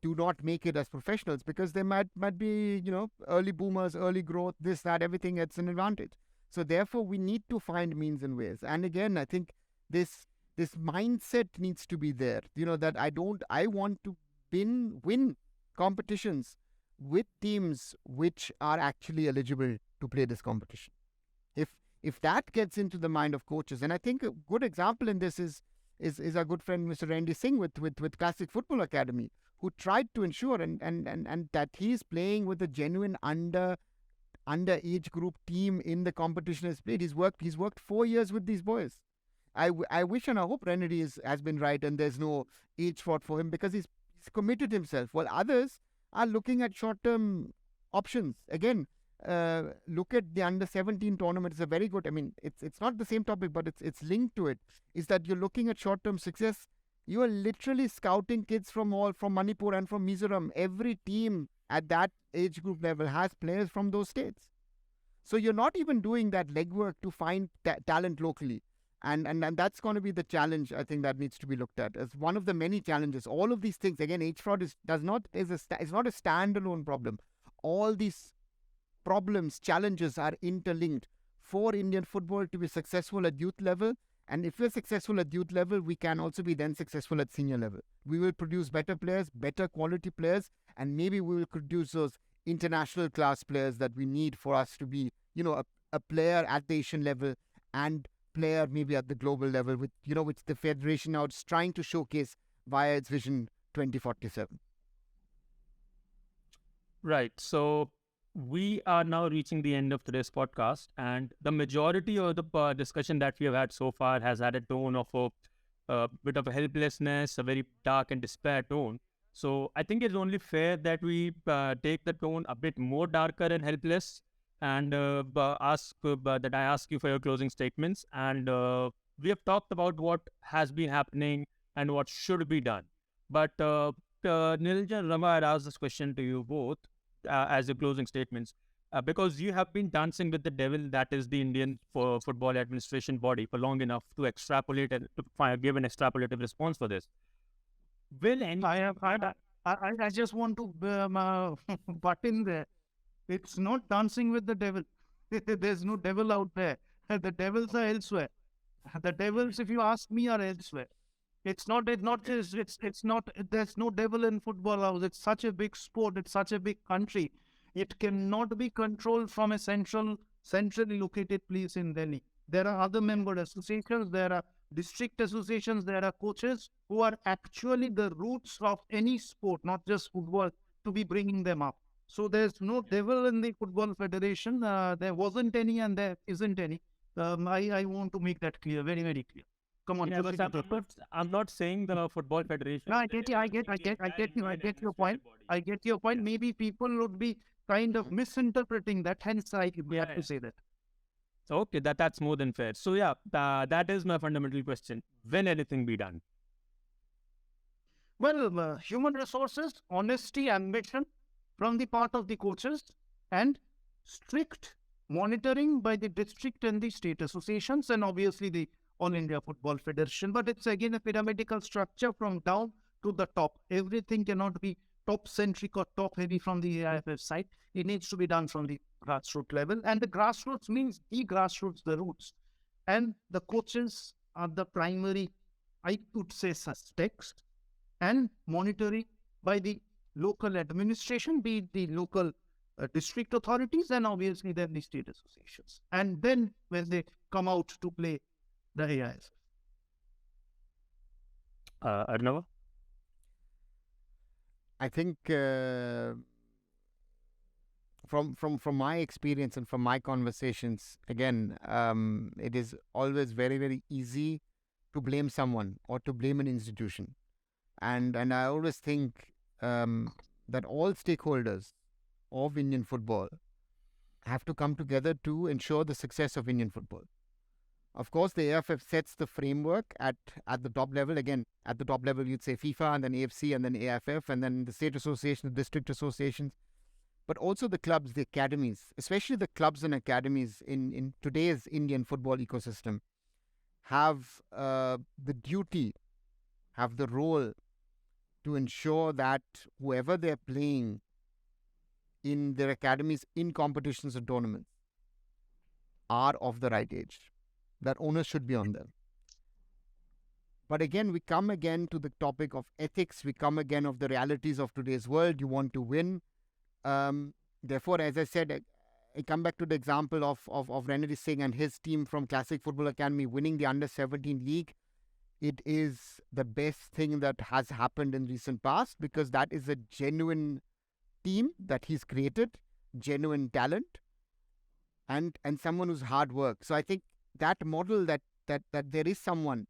Speaker 3: do not make it as professionals because they might be early boomers, early growth, this, that, everything. It's an advantage. So therefore we need to find means and ways. And again, I think this mindset needs to be there. That I want to win competitions with teams which are actually eligible to play this competition. If that gets into the mind of coaches, and I think a good example in this is our good friend Mr. Randy Singh with Classic Football Academy, who tried to ensure and that he's playing with a genuine under age group team in the competition he's played. He's worked 4 years with these boys. I wish and I hope Randy has been right and there's no age fraud for him because he's committed himself. While others are looking at short-term options. Again, look at the under 17 tournament. It's a very good. I mean, it's not the same topic, but it's linked to it. Is that you're looking at short-term success? You are literally scouting kids from Manipur and from Mizoram. Every team at that age group level has players from those states. So you're not even doing that legwork to find talent locally. And that's going to be the challenge, I think, that needs to be looked at as one of the many challenges. All of these things, again, age fraud is not a standalone problem. All these problems, challenges are interlinked for Indian football to be successful at youth level. And if we're successful at youth level, we can also be then successful at senior level. We will produce better players, better quality players, and maybe we will produce those international class players that we need for us to be, a player at the Asian level and player maybe at the global level, which the federation now is trying to showcase via its Vision 2047.
Speaker 1: Right. So we are now reaching the end of today's podcast, and the majority of the discussion that we have had so far has had a tone of a bit of a helplessness, a very dark and despair tone. So I think it's only fair that we take the tone a bit more darker and helpless, and I ask you for your closing statements. And we have talked about what has been happening and what should be done. But Nilanjan, Rama, I'd ask this question to you both as your closing statements, because you have been dancing with the devil, that is the Indian Football Administration body, for long enough to extrapolate and to give an extrapolative response for this. Will any...
Speaker 2: I just want to butt in there. It's not dancing with the devil. There's no devil out there. The devils are elsewhere. The devils, if you ask me, are elsewhere. It's not. It's not. It's not. There's no devil in football house. It's such a big sport. It's such a big country. It cannot be controlled from a centrally located place in Delhi. There are other member associations. There are district associations. There are coaches who are actually the roots of any sport, not just football, to be bringing them up. So there's no devil in the football federation. There wasn't any, and there isn't any. I want to make that clear, very, very clear. Come on,
Speaker 1: Yeah, but I'm not saying the football federation.
Speaker 2: no, I get you. I get your point. I get your point. Maybe people would be kind of misinterpreting that. Hence, we have to say that.
Speaker 1: Okay, that's more than fair. So yeah, that is my fundamental question. Will anything be done?
Speaker 2: Well, human resources, honesty, ambition from the part of the coaches, and strict monitoring by the district and the state associations, and obviously the All India Football Federation. But it's again a pyramidical structure from down to the top. Everything cannot be top centric or top heavy from the AIFF side. It needs to be done from the grassroots level. And the grassroots means the grassroots, the roots. And the coaches are the primary, I would say, suspects, and monitoring by the local administration, be it the local district authorities, and obviously then the state associations. And then when they come out to play the AIS.
Speaker 1: Arunava?
Speaker 3: I think from my experience and from my conversations, again, it is always very, very easy to blame someone or to blame an institution. And I always think that all stakeholders of Indian football have to come together to ensure the success of Indian football. Of course, the AFF sets the framework at the top level. Again, at the top level, you'd say FIFA, and then AFC, and then AFF, and then the state association, the district associations. But also the clubs, the academies, especially the clubs and academies in today's Indian football ecosystem, have the duty, have the role to ensure that whoever they're playing in their academies, in competitions and tournaments, are of the right age. That onus should be on them. But again, we come again to the topic of ethics. We come again of the realities of today's world. You want to win. Therefore, as I said, I come back to the example of Ranjit Singh and his team from Classic Football Academy winning the Under-17 league. It is the best thing that has happened in recent past, because that is a genuine team that he's created, genuine talent, and someone who's hard work. So I think that model that there is someone,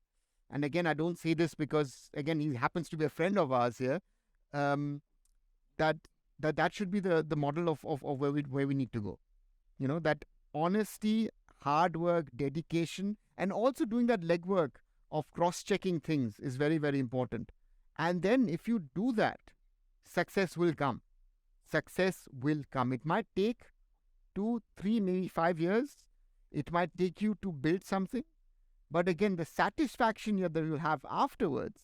Speaker 3: and again, I don't say this because, again, he happens to be a friend of ours here, that should be the model of where we need to go. You know, that honesty, hard work, dedication, and also doing that legwork of cross-checking things is very, very important. And then if you do that, success will come. Success will come. It might take 2, 3, maybe 5 years. It might take you to build something. But again, the satisfaction that you'll have afterwards,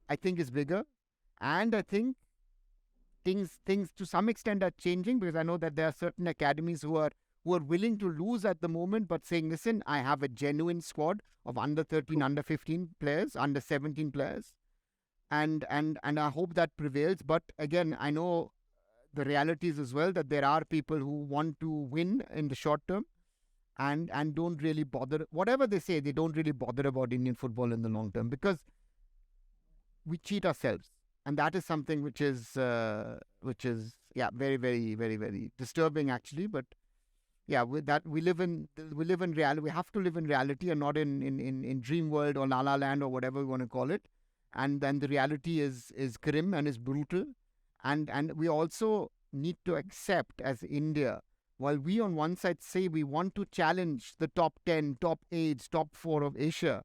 Speaker 3: I think, is bigger. And I think things to some extent are changing, because I know that there are certain academies who are willing to lose at the moment, but saying, listen, I have a genuine squad of under 13, under 15 players, under 17 players. And I hope that prevails. But again, I know the realities as well, that there are people who want to win in the short term and don't really bother. Whatever they say, they don't really bother about Indian football in the long term, because we cheat ourselves. And that is something which is very, very, very, very disturbing, actually. But yeah, with that, we live in reality. We have to live in reality and not in dream world or la la land or whatever we want to call it. And then the reality is grim and is brutal. And we also need to accept, as India, while we on one side say we want to challenge the top 10, top 8, top 4 of Asia,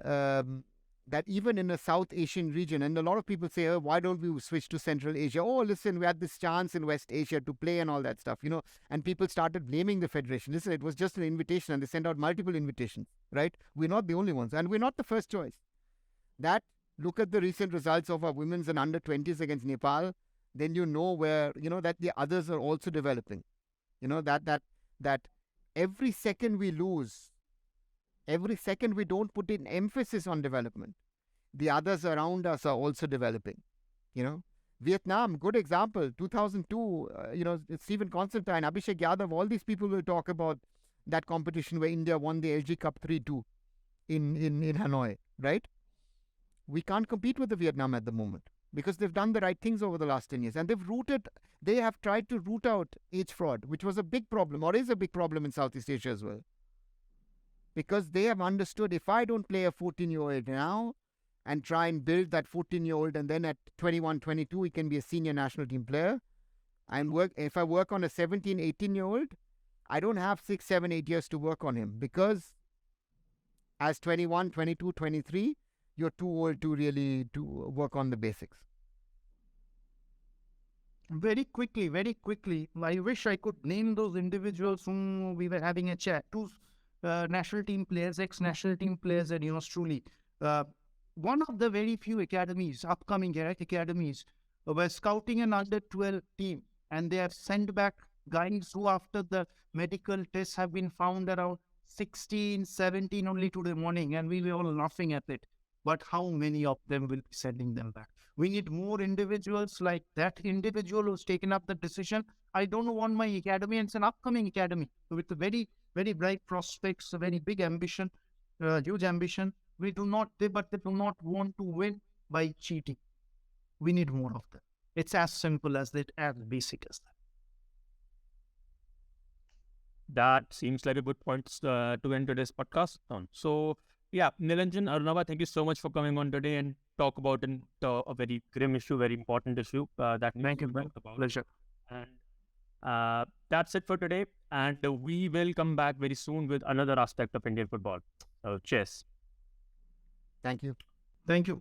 Speaker 3: that even in a South Asian region, and a lot of people say, oh, why don't we switch to Central Asia? Oh, listen, we had this chance in West Asia to play and all that stuff, you know, and people started blaming the federation. Listen, it was just an invitation, and they sent out multiple invitations, right? We're not the only ones, and we're not the first choice. Look at the recent results of our women's and under-20s against Nepal, then you know where, you know, that the others are also developing. You know, that every second we lose Every second we don't put in emphasis on development, the others around us are also developing. Vietnam, good example. 2002, Stephen Constantine, Abhishek Yadav, all these people will talk about that competition where India won the LG Cup 3-2 in Hanoi, right? We can't compete with the Vietnam at the moment because they've done the right things over the last 10 years. And they have tried to root out age fraud, which was a big problem or is a big problem in Southeast Asia as well. Because they have understood, if I don't play a 14-year-old now and try and build that 14-year-old and then at 21, 22, he can be a senior national team player. If I work on a 17, 18-year-old, I don't have 6, 7, 8 years to work on him because as 21, 22, 23, you're too old to work on the basics.
Speaker 2: Very quickly, I wish I could name those individuals whom we were having a chat. Two national team players, ex-national team players, and yours truly. One of the very few academies, upcoming academies, were scouting an under-12 team, and they have sent back guys who after the medical tests have been found around 16, 17 only today morning, and we were all laughing at it. But how many of them will be sending them back? We need more individuals like that individual who's taken up the decision. I don't want my academy, and it's an upcoming academy with a very, very bright prospects, a very big ambition, huge ambition. They do not want to win by cheating. We need more of them. It's as simple as that, as basic as that.
Speaker 1: That seems like a good point to end today's podcast on. So, yeah, Nilanjan, Arunava, thank you so much for coming on today and talk about a very grim issue, very important issue that
Speaker 2: Thank you, man. Pleasure.
Speaker 1: And that's it for today. And we will come back very soon with another aspect of Indian football. Cheers.
Speaker 3: Thank you.
Speaker 2: Thank you.